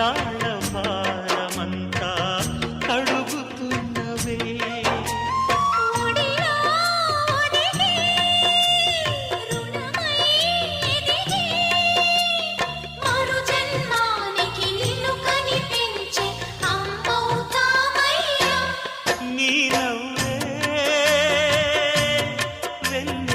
ఇన్నాళ్ళ భారమంతా అడుగుతున్నవే. ఒడిలో ఒదిగి రుణమై ఎదిగి మరు జన్మానికి నిన్ను కనిపించే అమ్మవుతామయ్యా. నీ నవ్వే వెన్నెలై